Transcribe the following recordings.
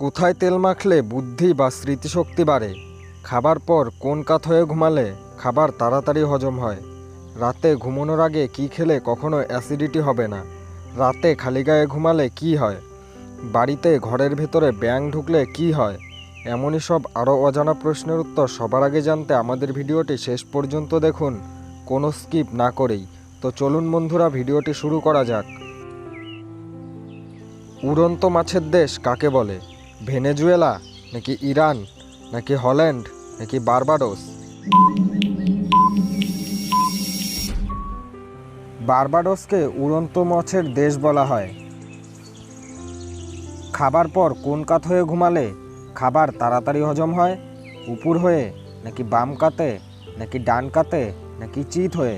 কোথায় তেল মাখলে বুদ্ধি বা স্মৃতিশক্তি বাড়ে? খাবার পর কোন কাত হয়ে ঘুমালে খাবার তাড়াতাড়ি হজম হয়? রাতে ঘুমানোর আগে কি খেলে কখনো অ্যাসিডিটি হবে না? রাতে খালি গায়ে ঘুমালে কি হয়? বাড়িতে ঘরের ভেতরে ব্যাঙ ঢুকলে কি হয়? এমনই সব আরও অজানা প্রশ্নের উত্তর সবার আগে জানতে আমাদের ভিডিওটি শেষ পর্যন্ত দেখুন, কোনো স্কিপ না করেই। তো চলুন বন্ধুরা, ভিডিওটি শুরু করা যাক। উড়ন্ত মাছের দেশ কাকে বলে? ভেনেজুয়েলা, নাকি ইরান, নাকি হল্যান্ড, নাকি বার্বাডোস? বার্বাডোসকে উড়ন্ত মাছের দেশ বলা হয়। খাবার পর কোন কাত হয়ে ঘুমালে খাবার তাড়াতাড়ি হজম হয়? উপর হয়ে, নাকি বাম কাতে, নাকি ডান কাতে, নাকি চিত হয়ে?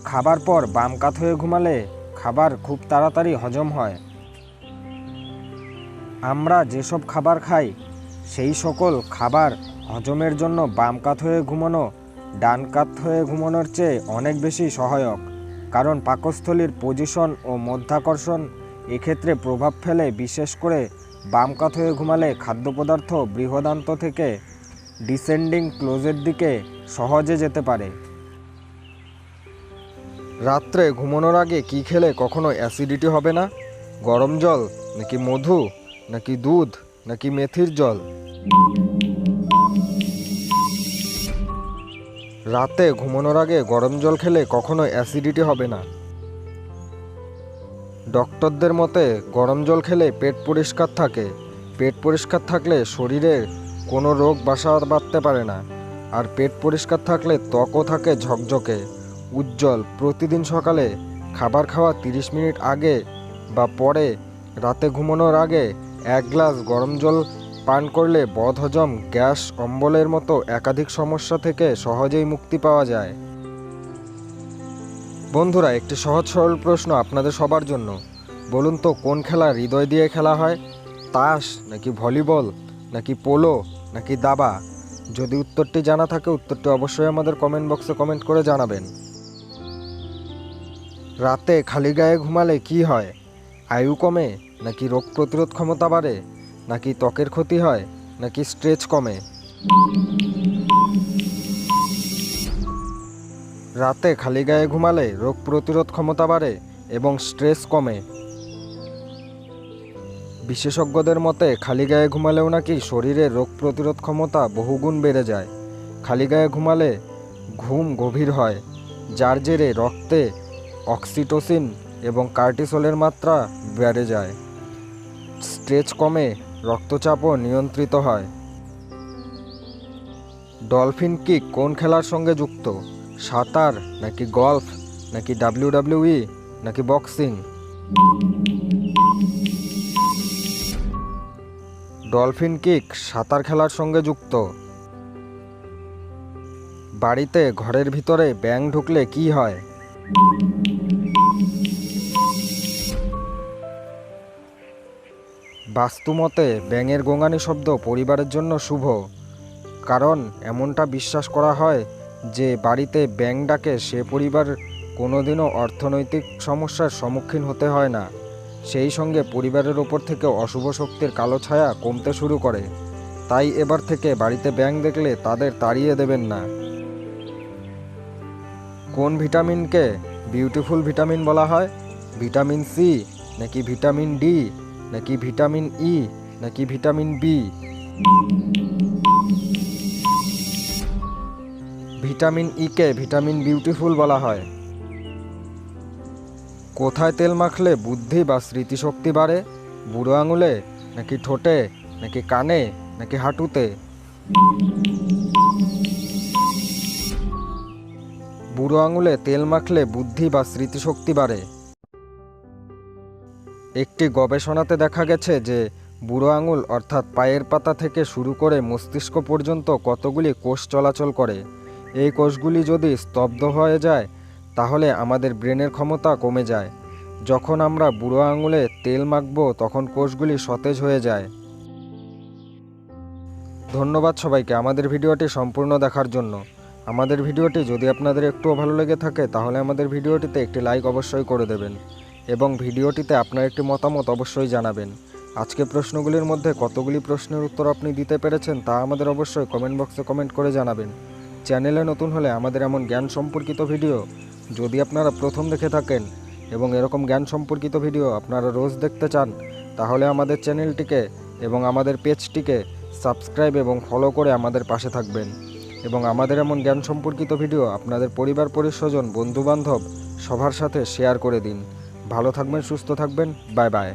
খাবার পর বাম কাত হয়ে ঘুমালে খাবার খুব তাড়াতাড়ি হজম হয়। আমরা যেসব খাবার খাই সেই সকল খাবার হজমের জন্য বাম কাত হয়ে ঘুমানো ডান কাত হয়ে ঘুমানোর চেয়ে অনেক বেশি সহায়ক, কারণ পাকস্থলীর পজিশন ও মধ্যাকর্ষণ এক্ষেত্রে প্রভাব ফেলে। বিশেষ করে বাম কাত হয়ে ঘুমালে খাদ্য পদার্থ বৃহদান্ত থেকে ডিসেন্ডিং ক্লোজের দিকে সহজে যেতে পারে। রাত্রে ঘুমানোর আগে কি খেলে কখনো অ্যাসিডিটি হবে না? গরম জল, নাকি মধু, নাকি দুধ, নাকি মেথির জল? রাতে ঘুমানোর আগে গরম জল খেলে কখনো অ্যাসিডিটি হবে না। ডক্টরদের মতে গরম জল খেলে পেট পরিষ্কার থাকে। পেট পরিষ্কার থাকলে শরীরের কোনো রোগ বাসা বাঁধতে পারে না। আর পেট পরিষ্কার থাকলে ত্বকও থাকে ঝকঝকে, উজ্জ্বল। প্রতিদিন সকালে খাবার খাওয়া 30 মিনিট আগে বা পরে রাতে ঘুমানোর আগে 1 গ্লাস গরম জল পান করলে বদহজম, গ্যাস, অম্বলের মতো একাধিক সমস্যা থেকে সহজেই মুক্তি পাওয়া যায়। বন্ধুরা, একটি সহজ সরল প্রশ্ন আপনাদের সবার জন্য। বলুন তো, কোন খেলা হৃদয় দিয়ে খেলা হয়? তাস, নাকি ভলিবল, নাকি পোলো, নাকি দাবা? যদি উত্তরটি জানা থাকে উত্তরটি অবশ্যই আমাদের কমেন্ট বক্সে কমেন্ট করে জানাবেন। রাতে খালি গায়ে ঘুমালে কি হয়? আয়ু কমে, নাকি রোগ প্রতিরোধ ক্ষমতা বাড়ে, নাকি ত্বকের ক্ষতি হয়, নাকি স্ট্রেচ কমে? রাতে খালি গায়ে ঘুমালে রোগ প্রতিরোধ ক্ষমতা বাড়ে এবং স্ট্রেস কমে। বিশেষজ্ঞদের মতে খালি গায়ে ঘুমালেও নাকি শরীরের রোগ প্রতিরোধ ক্ষমতা বহুগুণ বেড়ে যায়। খালি গায়ে ঘুমালে ঘুম গভীর হয়, যার জেরে রক্তে অক্সিটোসিন এবং কার্টিসলের মাত্রা বেড়ে যায়। স্ট্রেচ কমে, রক্তচাপও নিয়ন্ত্রিত হয়। ডলফিন কিক কোন খেলার সঙ্গে যুক্ত? সাঁতার, নাকি গলফ, নাকি WWE, নাকি বক্সিং? ডলফিন কিক সাঁতার খেলার সঙ্গে যুক্ত। বাড়িতে ঘরের ভিতরে ব্যাঙ ঢুকলে কি হয়? বাস্তুমতে ব্যাঙের গোঙানি শব্দ পরিবারের জন্য শুভ, কারণ এমনটা বিশ্বাস করা হয় যে বাড়িতে ব্যাঙ ডাকে সে পরিবার কোনোদিনও অর্থনৈতিক সমস্যার সম্মুখীন হতে হয় না। সেই সঙ্গে পরিবারের ওপর থেকে অশুভ শক্তির কালো ছায়া কমতে শুরু করে। তাই এবার থেকে বাড়িতে ব্যাঙ দেখলে তাদের তাড়িয়ে দেবেন না। কোন ভিটামিনকে বিউটিফুল ভিটামিন বলা হয়? ভিটামিন সি, নাকি ভিটামিন ডি, নাকি ভিটামিন ই, নাকি ভিটামিন বি? ভিটামিন ইকে ভিটামিন বিউটিফুল বলা হয়। কোথায় তেল মাখলে বুদ্ধি বা স্মৃতিশক্তি বাড়ে? বুড়ো আঙুলে, নাকি ঠোঁটে, নাকি কানে, নাকি হাঁটুতে? বুড়ো আঙুলে তেল মাখলে বুদ্ধি বা স্মৃতিশক্তি বাড়ে। একটি গবেষণাতে দেখা গেছে যে বুড়ো আঙুল অর্থাৎ পায়ের পাতা থেকে শুরু করে মস্তিষ্ক পর্যন্ত কতগুলি কোষ চলাচল করে। এই কোষগুলি যদি স্তব্ধ হয়ে যায় তাহলে আমাদের ব্রেনের ক্ষমতা কমে যায়। যখন আমরা বুড়ো আঙুলে তেল মাখব তখন কোষগুলি সতেজ হয়ে যায়। ধন্যবাদ সবাইকে আমাদের ভিডিওটি সম্পূর্ণ দেখার জন্য। আমাদের ভিডিওটি যদি আপনাদের একটুও ভালো লেগে থাকে তাহলে আমাদের ভিডিওটিতে একটি লাইক অবশ্যই করে দেবেন এবং ভিডিওটিতে আপনার একটি মতামত অবশ্যই জানাবেন। আজকে প্রশ্নগুলির মধ্যে কতগুলি প্রশ্নের উত্তর আপনি দিতে পেরেছেন তা আমাদের অবশ্যই কমেন্ট বক্সে কমেন্ট করে জানাবেন। চ্যানেলে নতুন হলে আমাদের এমন জ্ঞান সম্পর্কিত ভিডিও যদি আপনারা প্রথম দেখে থাকেন এবং এরকম জ্ঞান সম্পর্কিত ভিডিও আপনারা রোজ দেখতে চান, তাহলে আমাদের চ্যানেলটিকে এবং আমাদের পেজটিকে সাবস্ক্রাইব এবং ফলো করে আমাদের পাশে থাকবেন এবং আমাদের এমন জ্ঞান সম্পর্কিত ভিডিও আপনাদের পরিবার পরিস্বজন বন্ধুবান্ধব সবার সাথে শেয়ার করে দিন। ভালো থাকবেন, সুস্থ থাকবেন, বাই বাই।